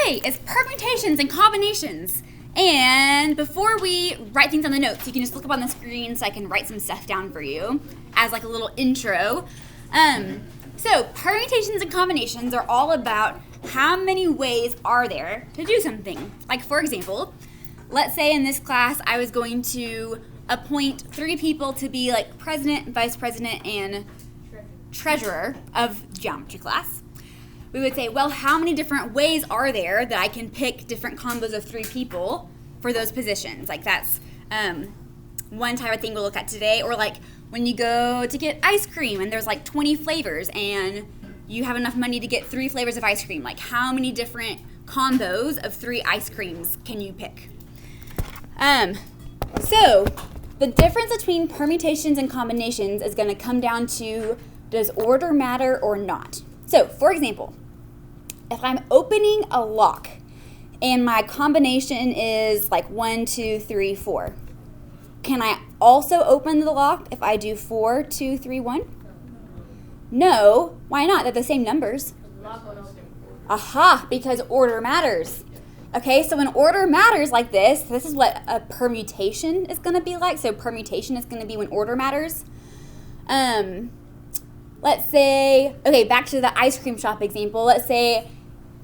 today is permutations and combinations. And before we write things on the notes, you can just look up on the screen so I can write some stuff down for you as like a little intro. So permutations and combinations are all about how many ways are there to do something. Like for example, let's say in this class I was going to appoint 3 people to be like president, vice president, and treasurer of geometry class. We would say, well, how many different ways are there that I can pick different combos of 3 people for those positions? Like that's one type of thing we'll look at today. Or like when you go to get ice cream and there's like 20 flavors and you have enough money to get 3 flavors of ice cream. Like how many different combos of 3 ice creams can you pick? So the difference between permutations and combinations is going to come down to, does order matter or not? So for example, if I'm opening a lock and my combination is like 1, 2, 3, 4, can I also open the lock if I do 4, 2, 3, 1? No. Why not? They're the same numbers. Aha, because order matters. Okay, so when order matters like this is what a permutation is going to be like. So permutation is going to be when order matters. Let's say, okay, back to the ice cream shop example. Let's say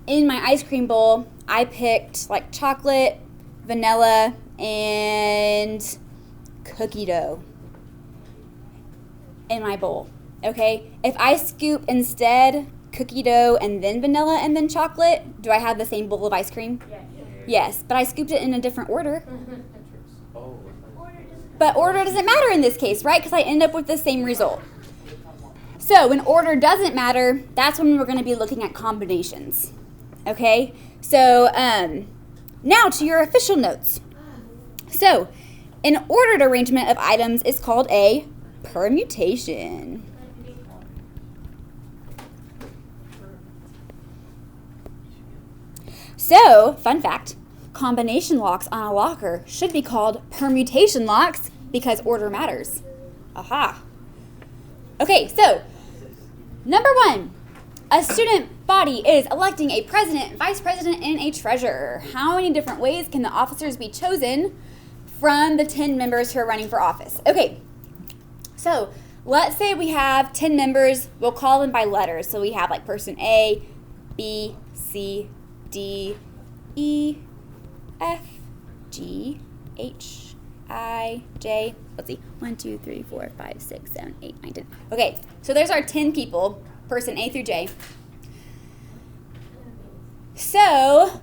in my ice cream bowl, I picked like chocolate, vanilla, and cookie dough in my bowl. Okay, if I scoop instead cookie dough and then vanilla and then chocolate, do I have the same bowl of ice cream? Yes, but I scooped it in a different order. But order doesn't matter in this case, right? Because I end up with the same result. So when order doesn't matter, that's when we're going to be looking at combinations. Okay, so now to your official notes. So an ordered arrangement of items is called a permutation. So, fun fact, combination locks on a locker should be called permutation locks because order matters. Aha. Okay, so number 1, a student body is electing a president, vice president, and a treasurer. How many different ways can the officers be chosen from the 10 members who are running for office? Okay, so let's say we have 10 members. We'll call them by letters. So we have like person A, B, C, D, E, F, G, H, I, J. Let's see. 1, 2, 3, 4, 5, 6, 7, 8, 9, 10. Okay, so there's our 10 people, person A through J. So,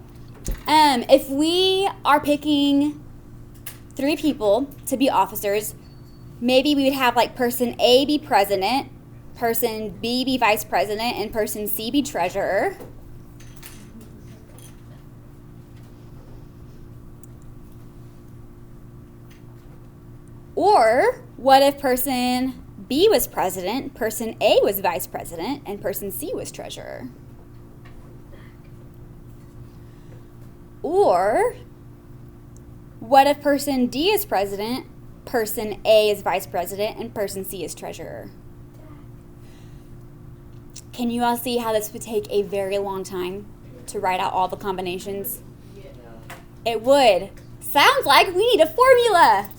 if we are picking 3 people to be officers, maybe we would have like person A be president, person B be vice president, and person C be treasurer. Or what if person B was president, person A was vice president, and person C was treasurer? Or what if person D is president, person A is vice president, and person C is treasurer? Can you all see how this would take a very long time to write out all the combinations? It would. Sounds like we need a formula.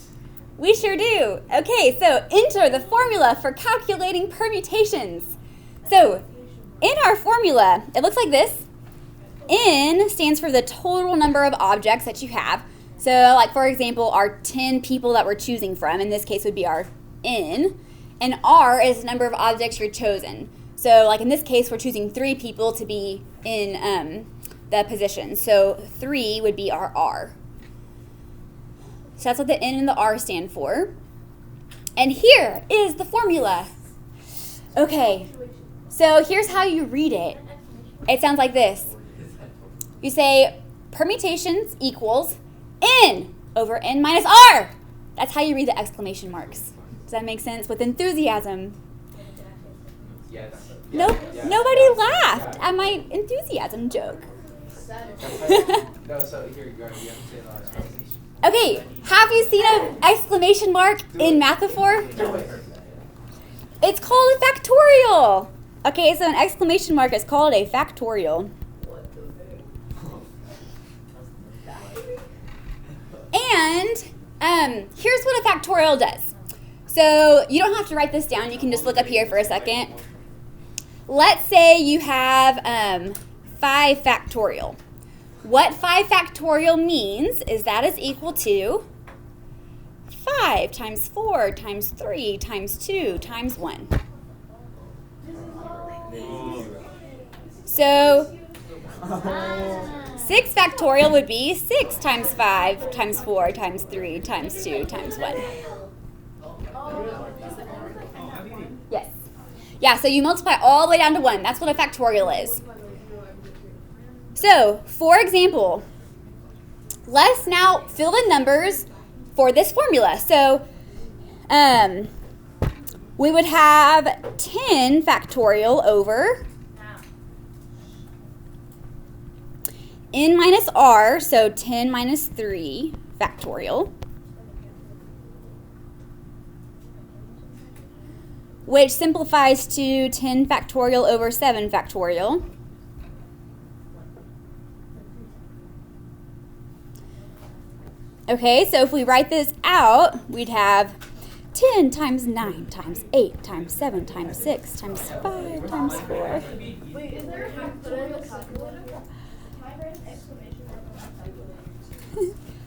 We sure do. Okay, so enter the formula for calculating permutations. So in our formula, it looks like this. N stands for the total number of objects that you have. So like for example, our 10 people that we're choosing from, in this case would be our N. And R is the number of objects you're chosen. So like in this case, we're choosing 3 people to be in the position. So 3 would be our R. So that's what the N and the R stand for. And here is the formula. Okay, so here's how you read it. It sounds like this. You say permutations equals N over N minus R. That's how you read the exclamation marks. Does that make sense? With enthusiasm. Yes. Nope, Yes. Nobody laughed at my enthusiasm joke. No, so here you go. You have to say the last one. Okay, have you seen an exclamation mark in math before? It's called a factorial. Okay, so an exclamation mark is called a factorial. And here's what a factorial does. So you don't have to write this down. You can just look up here for a second. Let's say you have 5 factorial. What 5 factorial means is that is equal to 5 times 4 times 3 times 2 times 1. So 6 factorial would be 6 times 5 times 4 times 3 times 2 times 1. Yes. Yeah, so you multiply all the way down to 1. That's what a factorial is. So, for example, let's now fill in numbers for this formula. So, we would have 10 factorial over n minus r, so 10 minus 3 factorial, which simplifies to 10 factorial over 7 factorial. Okay, so if we write this out, we'd have 10 times 9 times 8 times 7 times 6 times 5 times 4. Wait, is there a hack put in the calculator?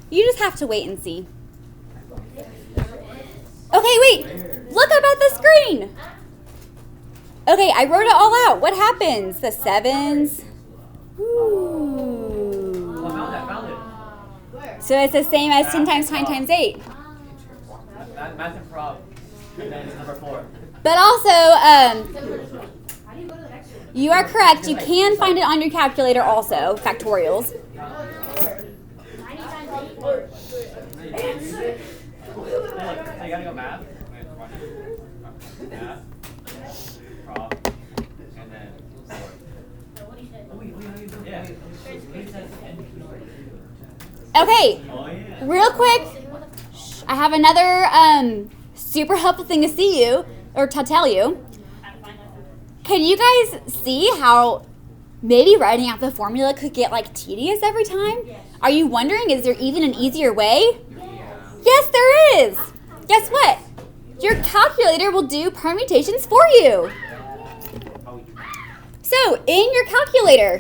You just have to wait and see. Okay, wait. Look up at the screen. Okay, I wrote it all out. What happens? The 7s. Ooh. Found it. So it's the same as 10 times 9 times 8. Math and prob. And then number 4. But also, you are correct. You can find it on your calculator also, factorials. So you gotta go math. Math. Prob. And then 4. Yeah. Okay, Oh, yeah. real quick, I have another super helpful thing to see you, or to tell you. Can you guys see how maybe writing out the formula could get like tedious every time? Are you wondering, is there even an easier way? Yes, there is. Guess what? Your calculator will do permutations for you. So, in your calculator,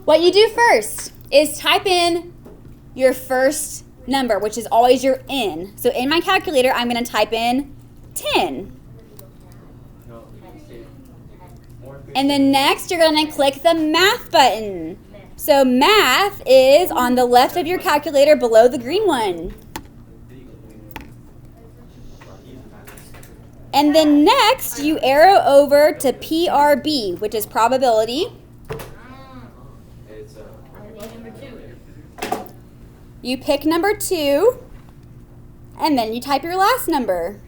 what you do first is type in your first number, which is always your n. So, in my calculator, I'm going to type in 10. And then next, you're going to click the math button. So, math is on the left of your calculator below the green one. And then next, you arrow over to PRB, which is probability. You pick number 2, and then you type your last number.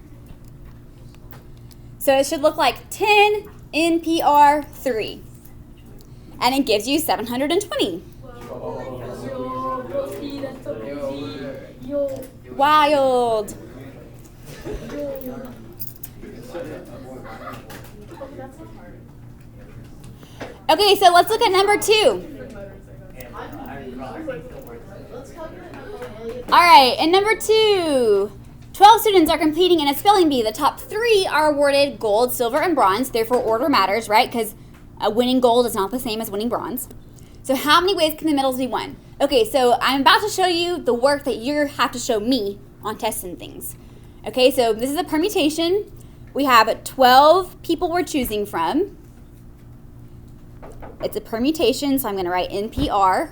So it should look like 10 NPR 3. And it gives you 720. Wild. Okay, so let's look at number 2. All right, and number 2, 12 students are competing in a spelling bee. The top 3 are awarded gold, silver, and bronze. Therefore, order matters, right? Because winning gold is not the same as winning bronze. So how many ways can the medals be won? Okay, so I'm about to show you the work that you have to show me on tests and things. Okay, so this is a permutation. We have 12 people we're choosing from. It's a permutation, so I'm going to write NPR.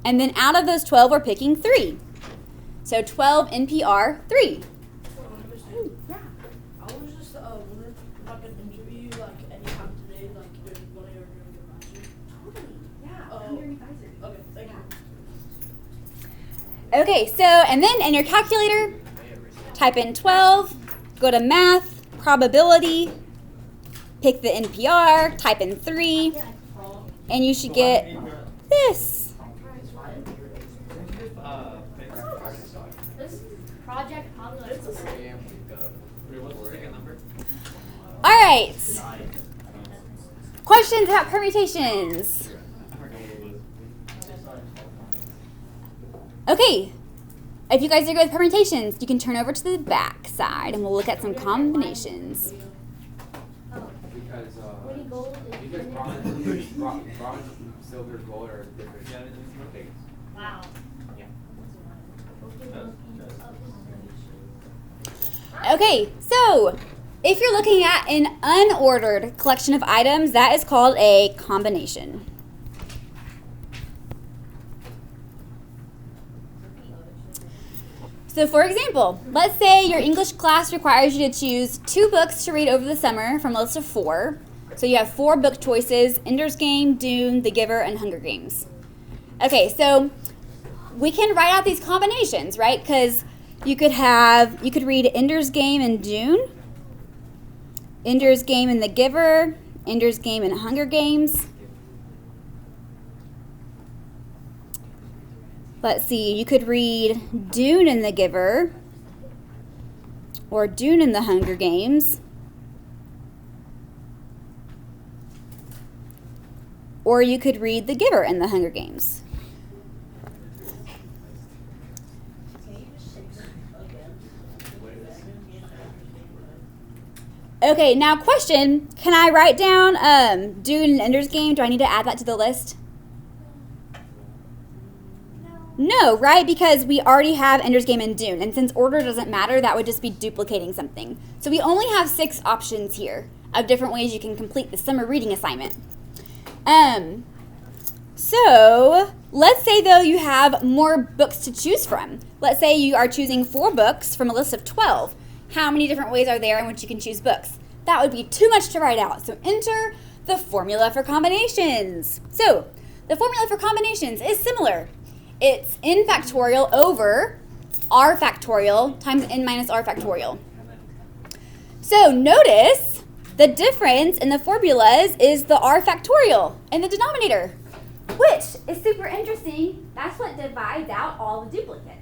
And then out of those 12, we're picking 3. So 12 NPR 3. Yeah. I was just wondering if I could interview you like anytime today, like during one of your classes. Totally. Yeah. Come here, okay, thank you. Okay, so and then in your calculator, type in 12, go to math, probability, pick the NPR, type in 3, and you should get this. Project All right. Questions about permutations? Okay, if you guys are good with permutations, you can turn over to the back side and we'll look at some combinations. Because bronze, silver, gold are different things. Wow. Okay, so if you're looking at an unordered collection of items, that is called a combination. So for example, let's say your English class requires you to choose 2 books to read over the summer from a list of 4. So you have 4 book choices: Ender's Game, Dune, The Giver, and Hunger Games. Okay, so we can write out these combinations, right? Because you could read Ender's Game and Dune, Ender's Game and The Giver, Ender's Game and Hunger Games. Let's see, you could read Dune and The Giver, or Dune and the Hunger Games, or you could read The Giver and the Hunger Games. Okay, now question, can I write down Dune and Ender's Game? Do I need to add that to the list? No, right? Because we already have Ender's Game and Dune, and since order doesn't matter, that would just be duplicating something. So we only have 6 options here of different ways you can complete the summer reading assignment. So let's say though you have more books to choose from. Let's say you are choosing 4 books from a list of 12. How many different ways are there in which you can choose books? That would be too much to write out. So enter the formula for combinations. So the formula for combinations is similar. It's n factorial over r factorial times n minus r factorial. So notice the difference in the formulas is the r factorial in the denominator, which is super interesting. That's what divides out all the duplicates.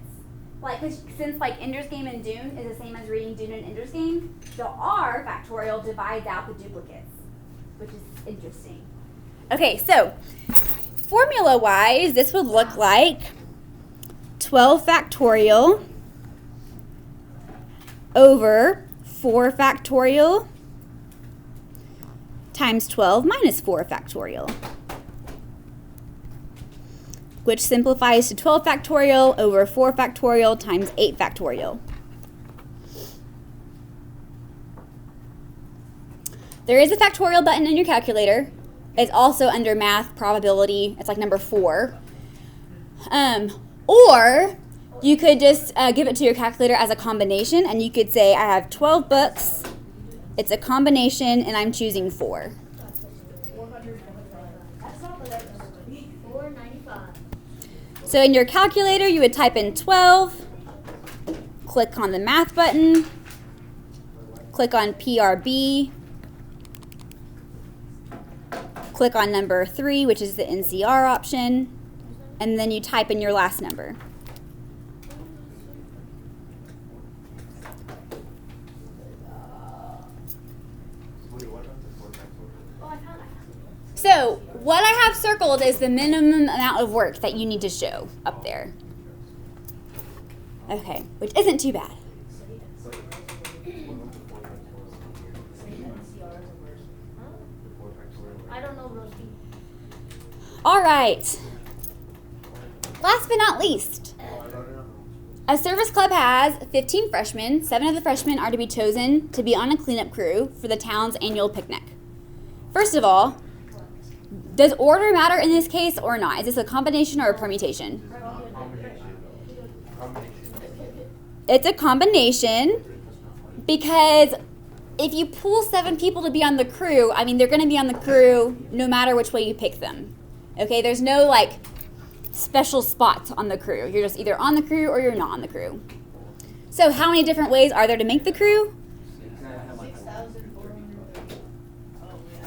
Like, since like Ender's Game and Dune is the same as reading Dune and Ender's Game, the r factorial divides out the duplicates, which is interesting. Okay, so formula-wise, this would look like 12 factorial over 4 factorial times 12 minus 4 factorial, which simplifies to 12 factorial over 4 factorial times 8 factorial. There is a factorial button in your calculator. It's also under math probability. It's like number 4. Or you could just give it to your calculator as a combination, and you could say I have 12 books, it's a combination, and I'm choosing 4. So in your calculator, you would type in 12, click on the math button, click on PRB, click on number 3, which is the NCR option, and then you type in your last number. So what I have circled is the minimum amount of work that you need to show up there. Okay, which isn't too bad. I don't know those. All right. Last but not least, a service club has 15 freshmen. 7 of the freshmen are to be chosen to be on a cleanup crew for the town's annual picnic. First of all, does order matter in this case or not? Is this a combination or a permutation? It's a combination because if you pool 7 people to be on the crew, I mean, they're going to be on the crew no matter which way you pick them. Okay, there's no like special spots on the crew. You're just either on the crew or you're not on the crew. So how many different ways are there to make the crew?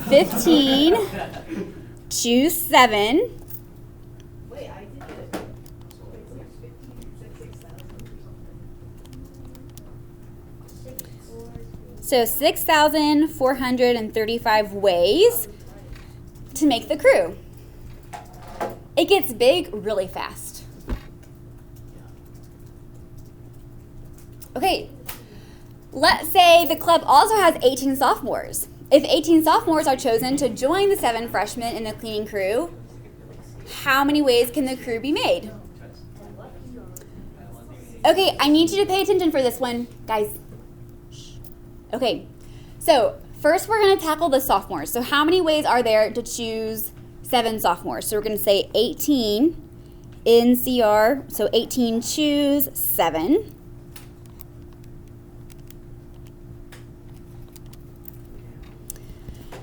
15. Choose 7. So 6,435 ways to make the crew. It gets big really fast. Okay, let's say the club also has 18 sophomores. If 18 sophomores are chosen to join the 7 freshmen in the cleaning crew, how many ways can the crew be made? Okay, I need you to pay attention for this one, guys. Okay, so first we're going to tackle the sophomores. So how many ways are there to choose 7 sophomores? So we're going to say 18 in CR, so 18 choose 7.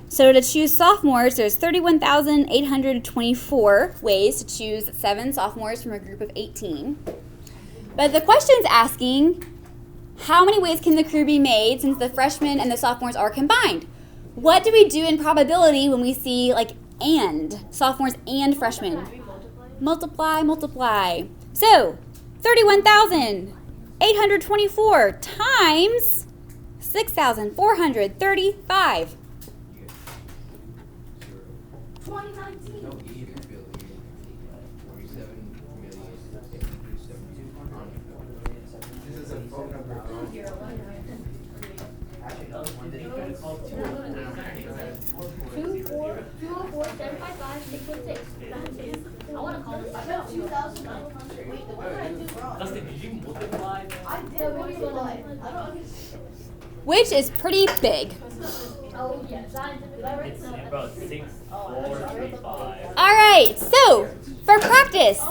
So to choose sophomores, there's 31,824 ways to choose 7 sophomores from a group of 18. But the question's asking, how many ways can the crew be made since the freshmen and the sophomores are combined? What do we do in probability when we see like and, sophomores and freshmen? Multiply, multiply. So 31,824 times 6,435. 2019. This is a phone number. I want to call this. I bet 2,900. Wait, the one I did wrong. Dustin, did you multiply? I did multiply. I don't understand. Which is pretty big. Oh, yeah. It's about 6, 4, 3, 5. All right, so for practice,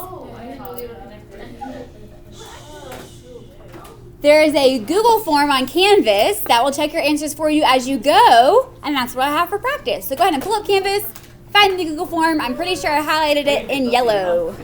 there is a Google form on Canvas that will check your answers for you as you go, and that's what I have for practice. So go ahead and pull up Canvas, find the Google form. I'm pretty sure I highlighted it in yellow.